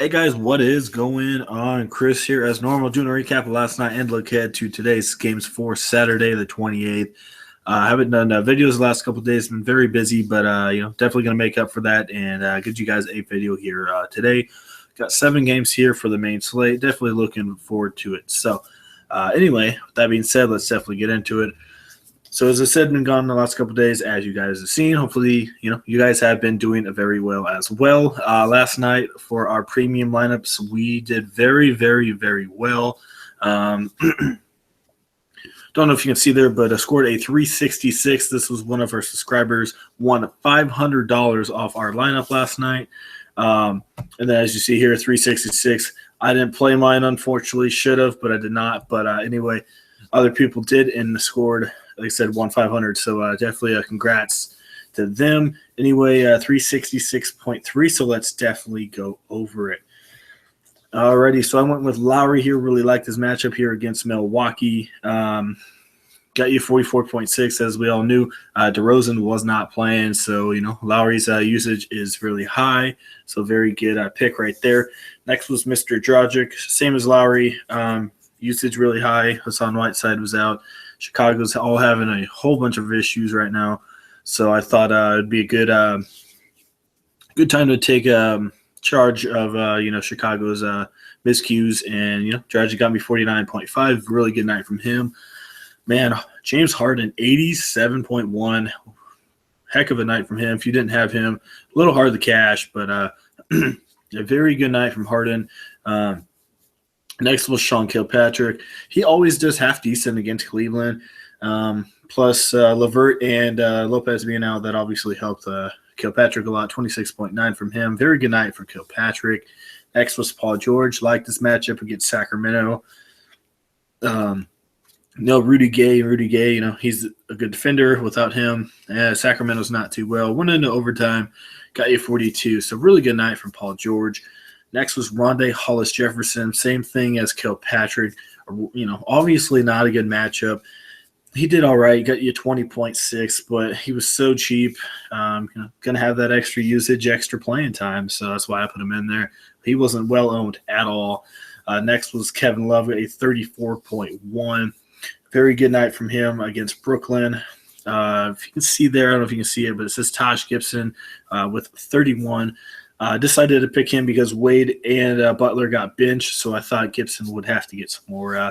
Hey guys, what is going on? Chris here, as normal, doing a recap of last night and look ahead to today's games for Saturday, the 28th. I haven't done videos the last couple of days, been very busy, but definitely going to make up for that and get you guys a video here today. Got 7 games here for the main slate. Definitely looking forward to it. So, anyway, with that being said, let's definitely get into it. So as I said, been gone the last couple of days, as you guys have seen. Hopefully, you guys have been doing very well as well. Last night for our premium lineups, we did very, very, very well. Don't know if you can see there, but I scored a 366. This was one of our subscribers won $500 off our lineup last night. And then as you see here, 366. I didn't play mine, unfortunately. Should have, but I did not. But anyway, other people did and scored, like I said, won 500. So definitely congrats to them. Anyway, 366.3. So let's definitely go over it. Alrighty, so I went with Lowry here. Really liked his matchup here against Milwaukee. Got you 44.6, as we all knew. DeRozan was not playing, so Lowry's usage is really high. So very good pick right there. Next was Mr. Dragic, same as Lowry. Usage really high. Hassan Whiteside was out. Chicago's all having a whole bunch of issues right now, so I thought it'd be a good time to take charge of Chicago's miscues, and Dragic got me 49.5. Really good night from him. Man, James Harden 87.1. Heck of a night from him. If you didn't have him, a little hard to cash, but a very good night from Harden. Next was Sean Kilpatrick. He always does half decent against Cleveland. Plus LeVert and Lopez being out, that obviously helped Kilpatrick a lot. 26.9 from him. Very good night for Kilpatrick. Next was Paul George. Liked this matchup against Sacramento. Rudy Gay. Rudy Gay, he's a good defender. Without him, Sacramento's not too well. Went into overtime, got you 42. So really good night from Paul George. Next was Rondé Hollis-Jefferson. Same thing as Kilpatrick. Obviously not a good matchup. He did all right. Got you 20.6, but he was so cheap. Going to have that extra usage, extra playing time. So that's why I put him in there. He wasn't well owned at all. Next was Kevin Love at a 34.1. Very good night from him against Brooklyn. If you can see there, I don't know if you can see it, but it says Taj Gibson with 31. Decided to pick him because Wade and Butler got benched, so I thought Gibson would have to get some more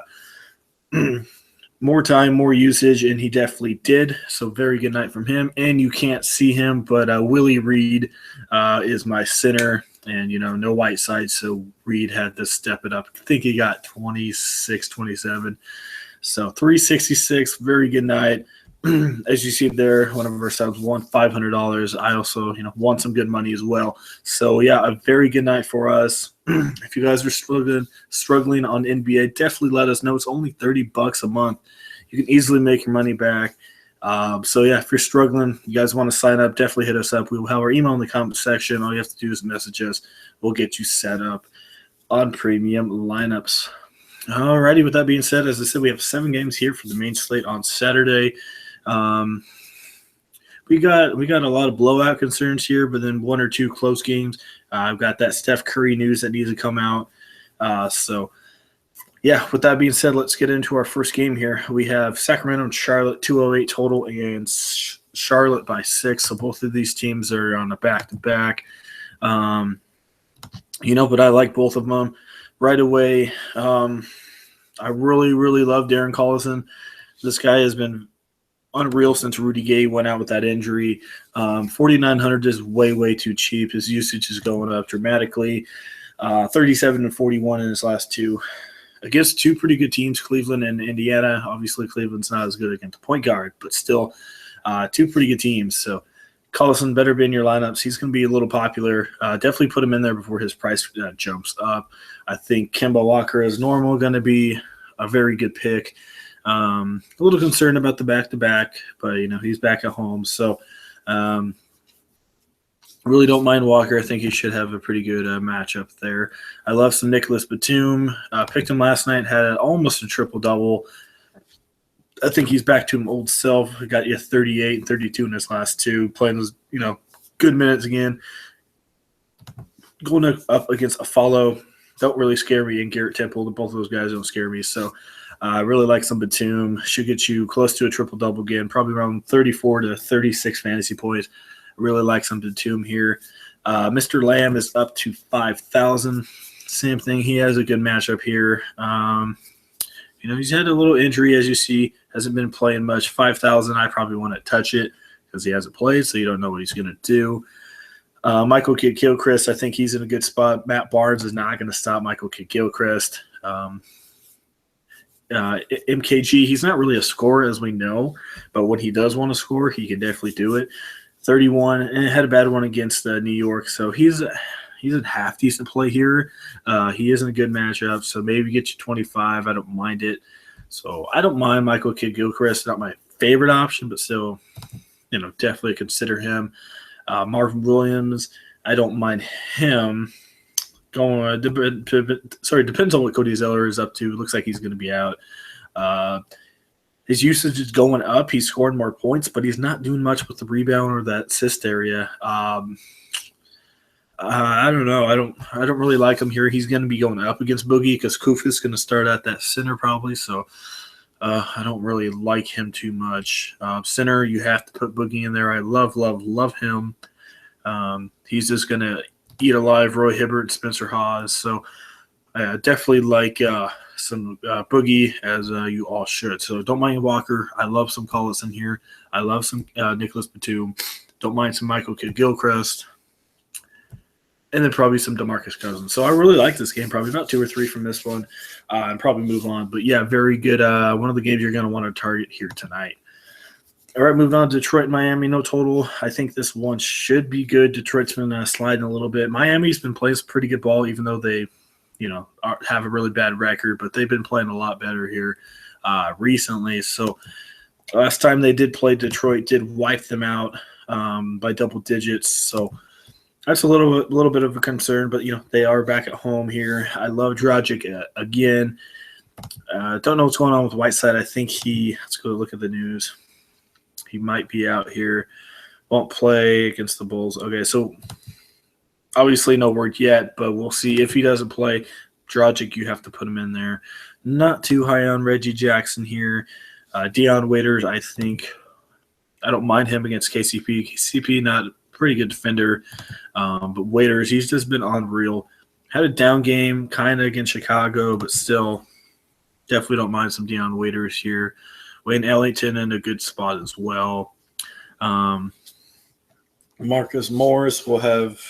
more time, more usage, and he definitely did. So very good night from him. And you can't see him, but Willie Reed is my center, and no Whiteside, so Reed had to step it up. I think he got 26, 27. So 366, very good night. As you see there, one of our subs won $500. I also, won some good money as well. So yeah, a very good night for us. If you guys are struggling on NBA, definitely let us know. It's only $30 a month. You can easily make your money back. So yeah, if you're struggling, you guys want to sign up, definitely hit us up. We will have our email in the comment section. All you have to do is message us. We'll get you set up on premium lineups. Alrighty, with that being said, as I said, we have 7 games here for the main slate on Saturday. We got a lot of blowout concerns here, but then 1 or 2 close games. I've got that Steph Curry news that needs to come out. So yeah, with that being said, let's get into our first game here. We have Sacramento and Charlotte, 208 total, and Charlotte by 6. So both of these teams are on a back-to-back. But I like both of them right away. I really, really love Darren Collison. This guy has been unreal since Rudy Gay went out with that injury. 4,900 is way, way too cheap. His usage is going up dramatically. 37 and 41 in his last 2. Against 2 pretty good teams, Cleveland and Indiana. Obviously, Cleveland's not as good against the point guard, but still 2 pretty good teams. So Collison better be in your lineups. He's going to be a little popular. Definitely put him in there before his price jumps up. I think Kemba Walker is normal going to be a very good pick. A little concerned about the back-to-back, but, he's back at home. So really don't mind Walker. I think he should have a pretty good matchup there. I love some Nicholas Batum. Picked him last night, had almost a triple-double. I think he's back to his old self. He got 38 and 32 in his last 2. Playing those, good minutes again. going up against a follow don't really scare me, and Garrett Temple. Both of those guys don't scare me. So I really like some Batum. Should get you close to a triple-double again, probably around 34 to 36 fantasy points. I really like some Batum here. Mr. Lamb is up to 5,000. Same thing. He has a good matchup here. He's had a little injury, as you see. Hasn't been playing much. 5,000, I probably want to touch it because he hasn't played, so you don't know what he's going to do. Michael Kidd-Gilchrist, I think he's in a good spot. Matt Barnes is not going to stop Michael Kidd-Gilchrist. MKG, he's not really a scorer, as we know, but when he does want to score, he can definitely do it. 31, and had a bad one against New York, so he's a half decent play here. He is in a good matchup, so maybe get you 25. I don't mind it. So I don't mind Michael Kidd-Gilchrist. Not my favorite option, but still, definitely consider him. Marvin Williams, I don't mind him. Depends on what Cody Zeller is up to. Looks like he's going to be out. His usage is going up. He's scoring more points, but he's not doing much with the rebound or that assist area. I don't know. I don't really like him here. He's going to be going up against Boogie because Kufa's going to start at that center probably. So I don't really like him too much. Center, you have to put Boogie in there. I love him. He's just going to eat alive Roy Hibbert, Spencer Hawes. So I definitely like some Boogie, as you all should. So don't mind Walker. I love some Collison here. I love some Nicholas Batum. Don't mind some Michael Kidd-Gilchrist. And then probably some DeMarcus Cousins. So I really like this game. Probably about 2 or 3 from this one, and probably move on. But yeah, very good. One of the games you're going to want to target here tonight. All right, moving on to Detroit, Miami. No total. I think this one should be good. Detroit's been sliding a little bit. Miami's been playing some pretty good ball, even though they, have a really bad record. But they've been playing a lot better here recently. So last time they did play, Detroit did wipe them out by double digits. So that's a little bit of a concern, but they are back at home here. I love Dragic again. Don't know what's going on with Whiteside. I think let's go look at the news. He might be out here. Won't play against the Bulls. Okay, so obviously no word yet, but we'll see. If he doesn't play, Dragic, you have to put him in there. Not too high on Reggie Jackson here. Deion Waiters, I think. I don't mind him against KCP. KCP, not pretty good defender. But Waiters, he's just been unreal. Had a down game kind of against Chicago, but still definitely don't mind some Deion Waiters here. Wayne Ellington in a good spot as well. Marcus Morris will have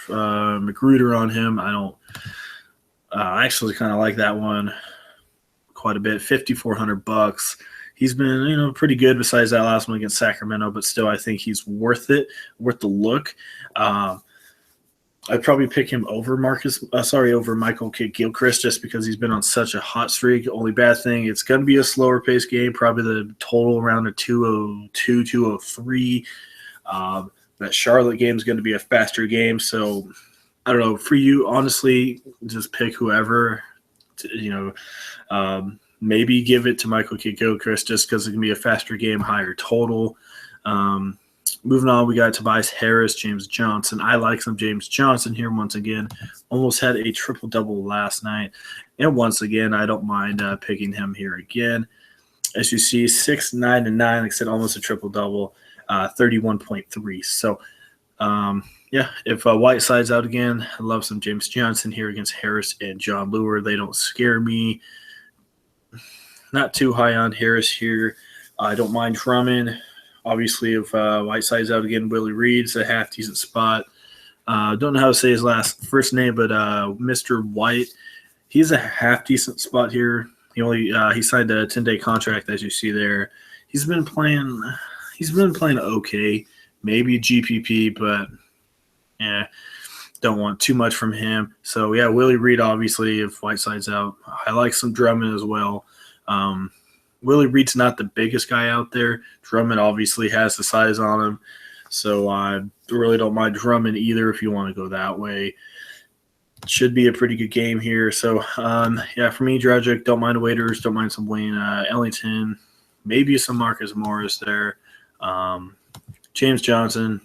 Magruder on him. I actually kind of like that one quite a bit. $5,400. He's been, pretty good besides that last one against Sacramento, but still I think he's worth it, worth the look. I'd probably pick him over Michael Kidd-Gilchrist just because he's been on such a hot streak. Only bad thing, it's going to be a slower paced game, probably the total around a 202, 203. That Charlotte game is going to be a faster game, so I don't know. For you, honestly, just pick whoever, maybe give it to Michael Kidd-Gilchrist just because it can be a faster game, higher total. Moving on, we got Tobias Harris, James Johnson. I like some James Johnson here once again. Almost had a triple-double last night. And once again, I don't mind picking him here again. As you see, 6, 9, and 9, like I said, almost a triple-double, 31.3. So, if Whiteside's out again, I love some James Johnson here against Harris and John Lure. They don't scare me. Not too high on Harris here. I don't mind Drummond. Obviously, if Whiteside's out again, Willie Reed's a half-decent spot. Don't know how to say his first name, but Mr. White, he's a half-decent spot here. He signed a 10-day contract, as you see there. He's been playing okay, maybe GPP, but don't want too much from him. So yeah, Willie Reed, obviously, if Whiteside's out. I like some Drummond as well. Willie Reed's not the biggest guy out there. Drummond obviously has the size on him. So I really don't mind Drummond either if you want to go that way. Should be a pretty good game here. So, for me, Dragic, don't mind Waiters, don't mind some Wayne Ellington, maybe some Marcus Morris there, James Johnson,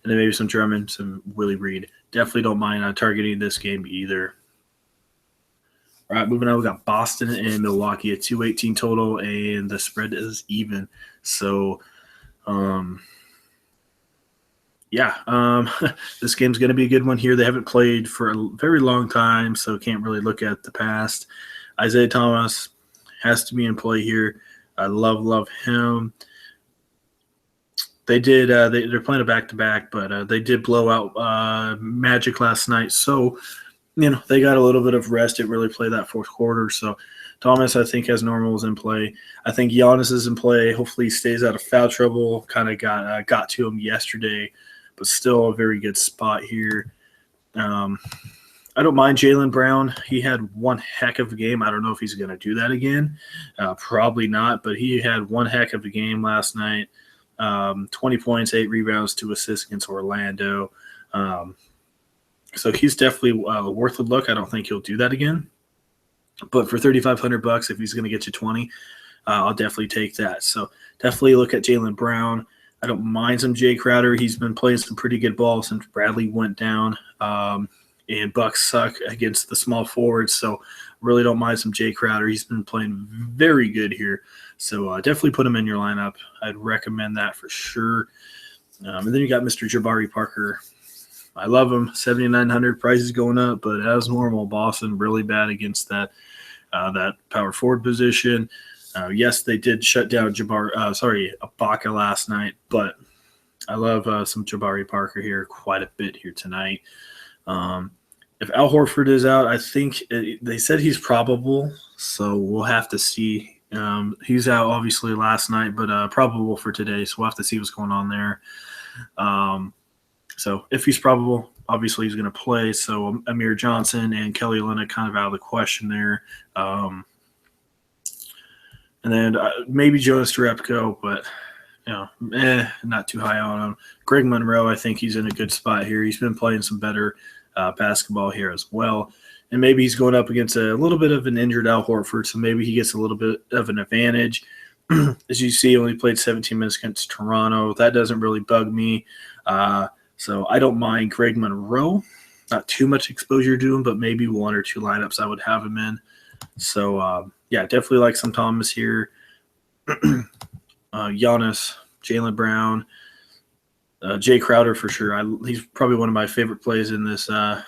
and then maybe some Drummond, some Willie Reed. definitely don't mind targeting this game either. All right, moving on, we got Boston and Milwaukee at 218 total, and the spread is even. So, this game's going to be a good one here. They haven't played for a very long time, so can't really look at the past. Isaiah Thomas has to be in play here. I love him. They did. They're playing a back-to-back, but they did blow out Magic last night. So, they got a little bit of rest. Didn't really play that fourth quarter. So, Thomas, I think, as normal, is in play. I think Giannis is in play. Hopefully, he stays out of foul trouble. Kind of got to him yesterday, but still a very good spot here. I don't mind Jaylen Brown. He had one heck of a game. I don't know if he's going to do that again. Probably not, but he had one heck of a game last night. 20 points, 8 rebounds, 2 assists against Orlando. So he's definitely worth a look. I don't think he'll do that again. But for $3,500, if he's going to get you 20, I'll definitely take that. So definitely look at Jaylen Brown. I don't mind some Jay Crowder. He's been playing some pretty good ball since Bradley went down. And Bucks suck against the small forwards, so really don't mind some Jay Crowder. He's been playing very good here. So definitely put him in your lineup. I'd recommend that for sure. And then you got Mr. Jabari Parker. I love him. 7,900. Price is going up, but as normal, Boston really bad against that power forward position. Yes, they did shut down Ibaka last night, but I love some Jabari Parker here quite a bit here tonight. If Al Horford is out, I think they said he's probable, so we'll have to see. He's out obviously last night, but probable for today, so we'll have to see what's going on there. So if he's probable, obviously he's going to play. So Amir Johnson and Kelly Olynyk kind of out of the question there. And then maybe Jonas Jerebko, but not too high on him. Greg Monroe, I think he's in a good spot here. He's been playing some better basketball here as well. And maybe he's going up against a little bit of an injured Al Horford, so maybe he gets a little bit of an advantage. As you see, he only played 17 minutes against Toronto. That doesn't really bug me. So I don't mind Greg Monroe. Not too much exposure to him, but maybe 1 or 2 lineups I would have him in. So, definitely like some Thomas here. Giannis, Jaylen Brown, Jay Crowder for sure. He's probably one of my favorite plays in this out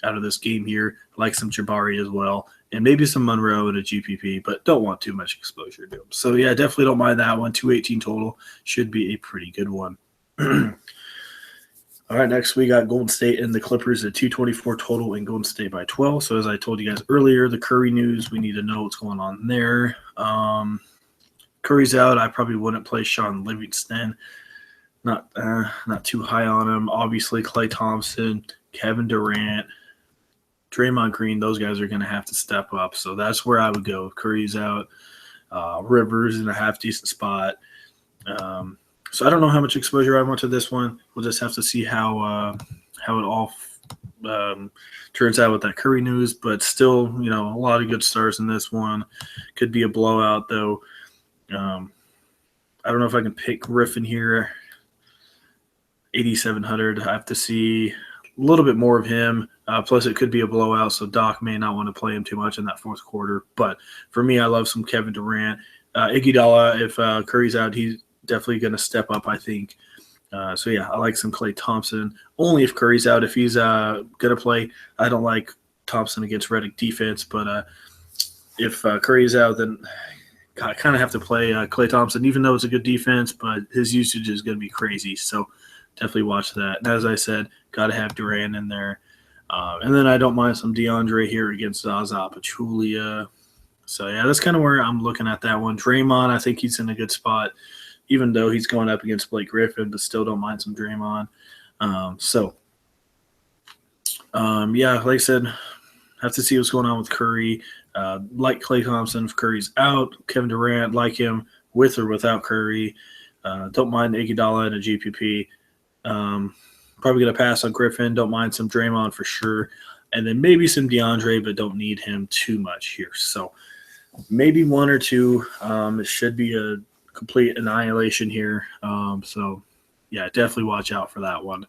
of this game here. I like some Jabari as well, and maybe some Monroe and a GPP, but don't want too much exposure to him. So definitely don't mind that one. 218 total should be a pretty good one. All right, next we got Golden State and the Clippers at 224 total and Golden State by 12. So as I told you guys earlier, the Curry news, we need to know what's going on there. Curry's out. I probably wouldn't play Sean Livingston. Not too high on him. Obviously, Klay Thompson, Kevin Durant, Draymond Green, those guys are going to have to step up. So that's where I would go. Curry's out. Rivers in a half-decent spot. So I don't know how much exposure I want to this one. We'll just have to see how it all turns out with that Curry news. But still, a lot of good stars in this one. Could be a blowout, though. I don't know if I can pick Griffin here. 8,700. I have to see a little bit more of him. Plus, it could be a blowout, so Doc may not want to play him too much in that fourth quarter. But for me, I love some Kevin Durant. Iguodala, if Curry's out, he's definitely going to step up, I think. I like some Klay Thompson. Only if Curry's out. If he's going to play, I don't like Thompson against Redick defense. But if Curry's out, then I kind of have to play Klay Thompson, even though it's a good defense, but his usage is going to be crazy. So definitely watch that. And as I said, got to have Durant in there. And then I don't mind some DeAndre here against Zaza Pachulia. So, that's kind of where I'm looking at that one. Draymond, I think he's in a good spot, even though he's going up against Blake Griffin, but still don't mind some Draymond. Like I said, have to see what's going on with Curry. Like Klay Thompson, if Curry's out. Kevin Durant, like him with or without Curry. Don't mind Iguodala and a GPP. Probably going to pass on Griffin. Don't mind some Draymond for sure. And then maybe some DeAndre, but don't need him too much here. So maybe 1 or 2. It should be a complete annihilation here. Definitely watch out for that one.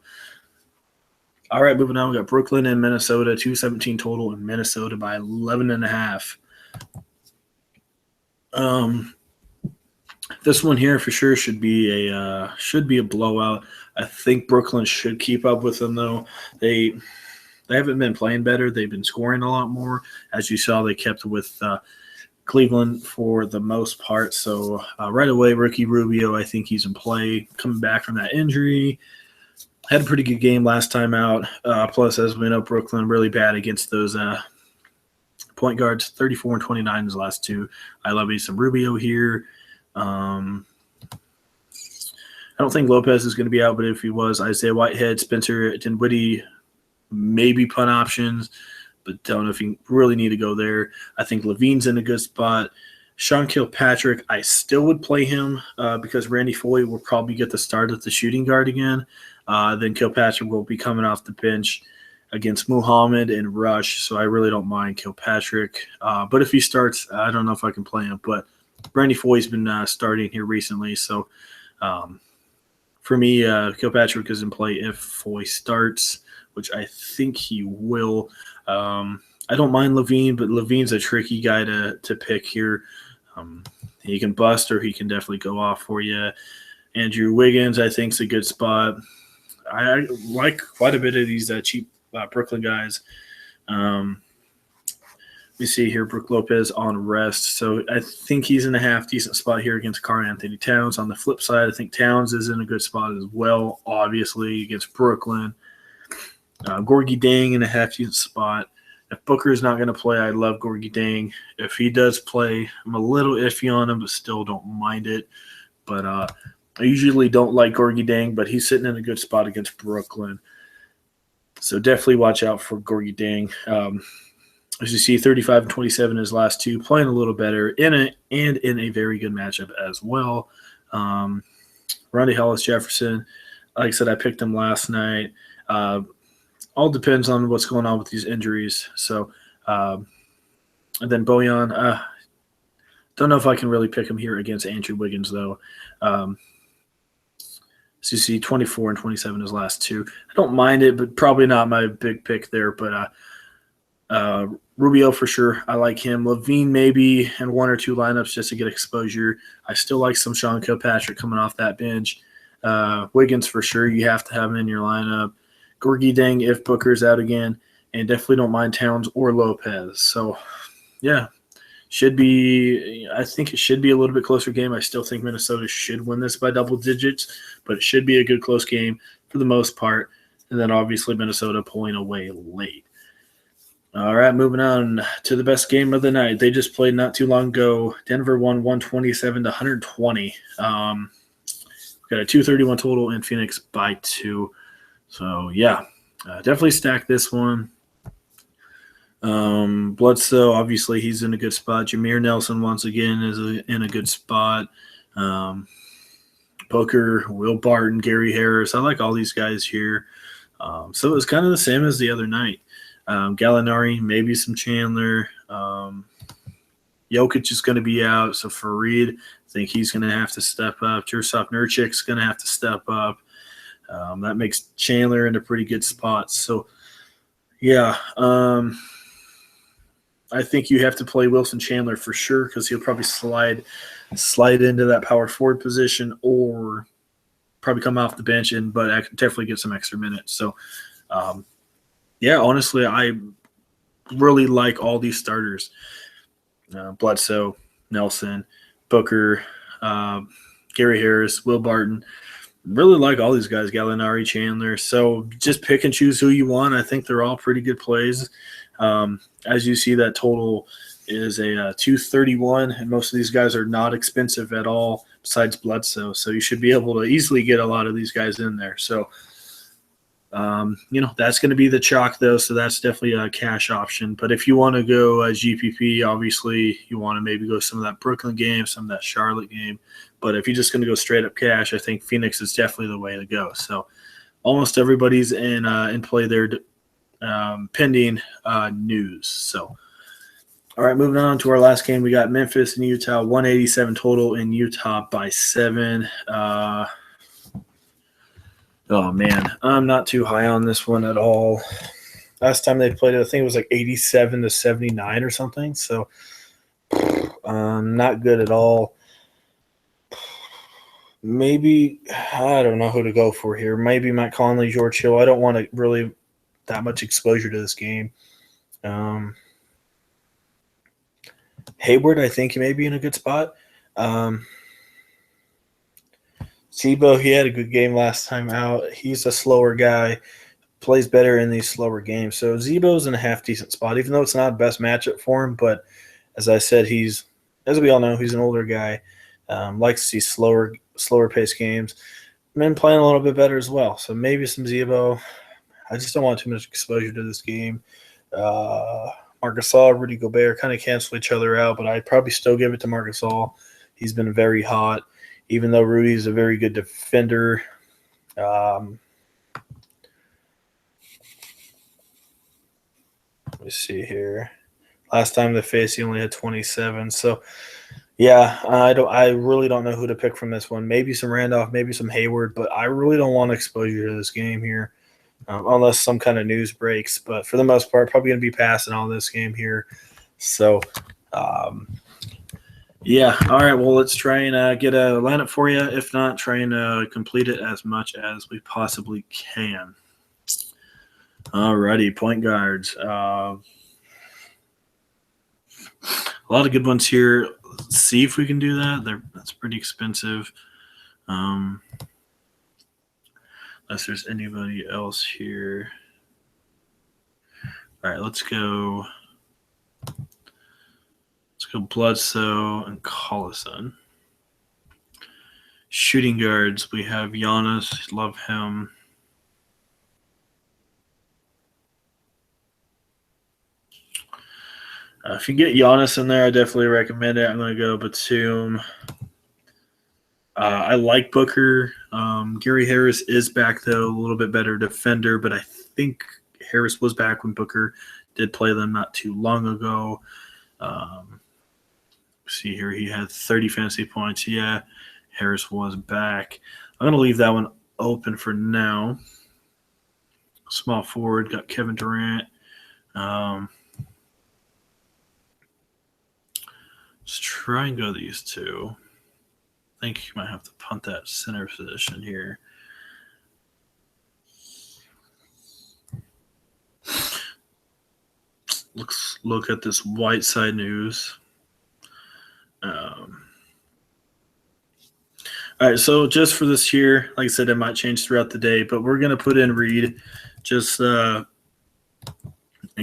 All right, moving on. We got Brooklyn and Minnesota, 217 total in Minnesota by 11.5. This one here for sure should be a blowout. I think Brooklyn should keep up with them though. They haven't been playing better. They've been scoring a lot more. As you saw, they kept with Cleveland for the most part. So right away, Ricky Rubio, I think he's in play, coming back from that injury. Had a pretty good game last time out. Plus, as we know, Brooklyn really bad against those point guards, 34 and 29 in his last two. I love me some Rubio here. I don't think Lopez is going to be out, but if he was, Isaiah Whitehead, Spencer Dinwiddie, maybe punt options, but don't know if you really need to go there. I think Levine's in a good spot. Sean Kilpatrick, I still would play him because Randy Foye will probably get the start at the shooting guard again. Then Kilpatrick will be coming off the bench against Muhammad and Rush, so I really don't mind Kilpatrick. But if he starts, I don't know if I can play him, but Randy Foye's been starting here recently, so for me, Kilpatrick is in play if Foye starts, which I think he will. I don't mind Levine, but Levine's a tricky guy to pick here. He can bust or he can definitely go off for you. Andrew Wiggins, I think, is a good spot. I like quite a bit of these cheap Brooklyn guys. We see here Brook Lopez on rest, so I think he's in a half decent spot here against Karl Anthony Towns. On the flip side, I think Towns is in a good spot as well, obviously, against Brooklyn. Gorgie Dang in a half decent spot. If Booker is not going to play, I love Gorgie Dang. If he does play, I'm a little iffy on him, but still don't mind it. But I usually don't like Gorgie Dang, but he's sitting in a good spot against Brooklyn. So definitely watch out for Gorgie Dang. As you see, 35 and 27 in his last two, playing a little better in a very good matchup as well. Rondae Hollis-Jefferson, like I said, I picked him last night. All depends on what's going on with these injuries. So, and then Bojan, don't know if I can really pick him here against Andrew Wiggins, though. So you see 24 and 27 his last two. I don't mind it, but probably not my big pick there. But Rubio for sure. I like him. Levine maybe in one or two lineups just to get exposure. I still like some Sean Kilpatrick coming off that bench. Wiggins for sure. You have to have him in your lineup. Gorgie Dang if Booker's out again. And definitely don't mind Towns or Lopez. So, yeah. I think it should be a little bit closer game. I still think Minnesota should win this by double digits, but it should be a good close game for the most part. And then obviously Minnesota pulling away late. All right, moving on to the best game of the night. They just played not too long ago. Denver won 127 to 120. We got a 231 total in Phoenix by 2. So, yeah, definitely stack this one. Bledsoe, obviously, he's in a good spot. Jameer Nelson, once again, is in a good spot. Booker, Will Barton, Gary Harris. I like all these guys here. So it was kind of the same as the other night. Gallinari, maybe some Chandler. Jokic is going to be out. So Fareed, I think he's going to have to step up. Jursof Nurkic's going to have to step up. That makes Chandler in a pretty good spot. So, yeah, I think you have to play Wilson Chandler for sure because he'll probably slide into that power forward position or probably come off the bench but I could definitely get some extra minutes. So, yeah, honestly, I really like all these starters. Bledsoe, Nelson, Booker, Gary Harris, Will Barton. Really like all these guys, Gallinari, Chandler. So just pick and choose who you want. I think they're all pretty good plays. As you see, that total is a 231, and most of these guys are not expensive at all besides Bledsoe. So you should be able to easily get a lot of these guys in there. So, that's going to be the chalk, though, so that's definitely a cash option. But if you want to go GPP, obviously you want to maybe go some of that Brooklyn game, some of that Charlotte game. But if you're just going to go straight up cash, I think Phoenix is definitely the way to go. So almost everybody's in play there pending news. So, all right, moving on to our last game. We got Memphis and Utah, 187 total in Utah by 7. Oh, man. I'm not too high on this one at all. Last time they played it, I think it was like 87-79 or something. So, not good at all. Maybe, I don't know who to go for here. Maybe Mike Conley, George Hill. I don't want to really that much exposure to this game. Hayward, I think he may be in a good spot. Tebow, he had a good game last time out. He's a slower guy, plays better in these slower games. So Zebo's in a half decent spot, even though it's not the best matchup for him. But as I said, as we all know, he's an older guy. Likes to see slower paced games. Men playing a little bit better as well. So maybe some Zebo. I just don't want too much exposure to this game. Marc Gasol, Rudy Gobert kind of cancel each other out, but I'd probably still give it to Marc Gasol. He's been very hot, even though Rudy's a very good defender. Let me see here. Last time they faced, he only had 27. So, yeah, I really don't know who to pick from this one. Maybe some Randolph, maybe some Hayward, but I really don't want exposure to this game here. Unless some kind of news breaks. But for the most part, probably going to be passing on this game here. So, yeah. All right, well, let's try and get a lineup for you. If not, try and complete it as much as we possibly can. All righty, point guards. A lot of good ones here. Let's see if we can do that. That's pretty expensive. Unless there's anybody else here. All right, let's go Bledsoe and Collison. Shooting guards, we have Giannis. Love him. If you get Giannis in there, I definitely recommend it. I'm going to go Batum. I like Booker. Gary Harris is back, though, a little bit better defender, but I think Harris was back when Booker did play them not too long ago. See here, he had 30 fantasy points. Yeah, Harris was back. I'm going to leave that one open for now. Small forward, got Kevin Durant. Let's try and go these two. I think you might have to punt that center position here. Look at this Whiteside news. All right, so just for this here, like I said, it might change throughout the day, but we're going to put in Reed just in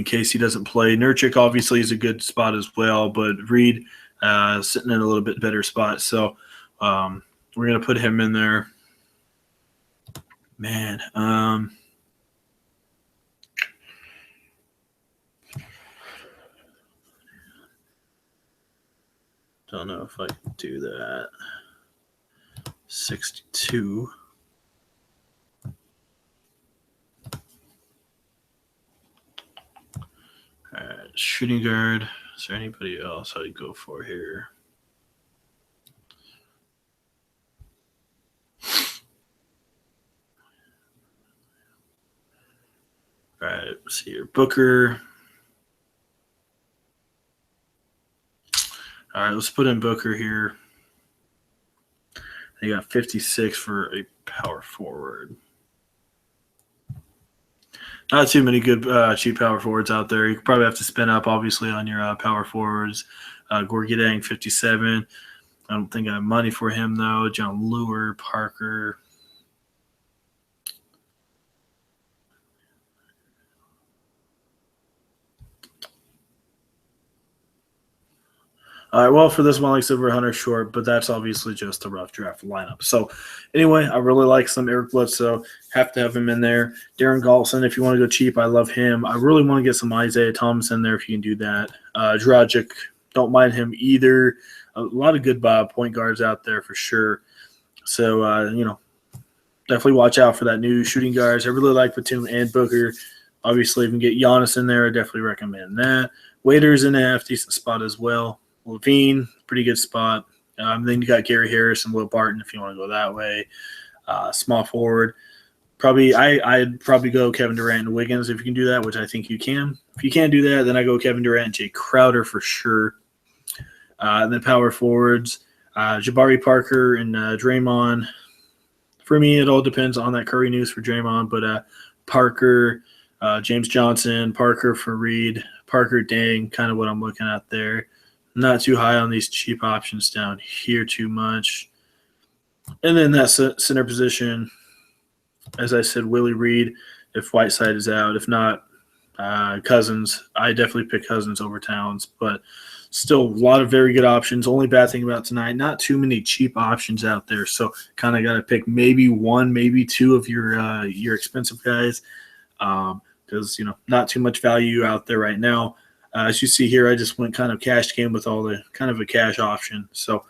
case he doesn't play. Nurkic obviously is a good spot as well, but Reed sitting in a little bit better spot. So we're going to put him in there. Man. Don't know if I can do that. 62. All right, shooting guard. Is there anybody else I'd go for here? All right, let's see here. Booker. All right, let's put in Booker here. They got 56 for a power forward. Not too many good cheap power forwards out there. You probably have to spin up, obviously, on your power forwards. Gorgidang, 57. I don't think I have money for him, though. John Lure, Parker. All right, well, for this one, like I said, we're 100 short, but that's obviously just a rough draft lineup. So, anyway, I really like some Eric Bledsoe. Have to have him in there. Darren Golson, if you want to go cheap, I love him. I really want to get some Isaiah Thomas in there if you can do that. Dragic, don't mind him either. A lot of good point guards out there for sure. So, definitely watch out for that new shooting guards. I really like Batum and Booker. Obviously, if you can get Giannis in there, I definitely recommend that. Waiters in a half-decent spot as well. Levine, pretty good spot. Then you got Gary Harris and Will Barton if you want to go that way. Small forward. I'd probably go Kevin Durant and Wiggins if you can do that, which I think you can. If you can't do that, then I go Kevin Durant and Jay Crowder for sure. And then power forwards, Jabari Parker and Draymond. For me, it all depends on that Curry news for Draymond, but Parker, James Johnson, Parker for Reed, Parker Dang, kind of what I'm looking at there. Not too high on these cheap options down here too much. And then that center position, as I said, Willie Reed if Whiteside is out. If not, Cousins. I definitely pick Cousins over Towns, but still a lot of very good options. Only bad thing about tonight, not too many cheap options out there. So kind of got to pick maybe one, maybe two of your expensive guys because, not too much value out there right now. As you see here, I just went kind of cash game with all the kind of a cash option. So,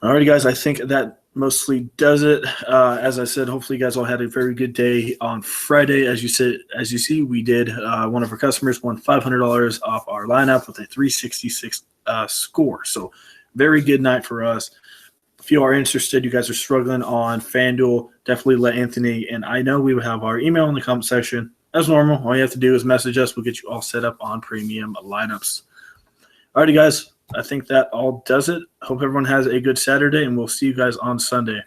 alrighty, guys, I think that mostly does it. As I said, hopefully you guys all had a very good day on Friday. As you see, we did. One of our customers won $500 off our lineup with a 366 score. So very good night for us. If you are interested, you guys are struggling on Fanduel, definitely let Anthony and I know. We will have our email in the comment section. As normal, all you have to do is message us. We'll get you all set up on premium lineups. Alrighty, guys. I think that all does it. Hope everyone has a good Saturday, and we'll see you guys on Sunday.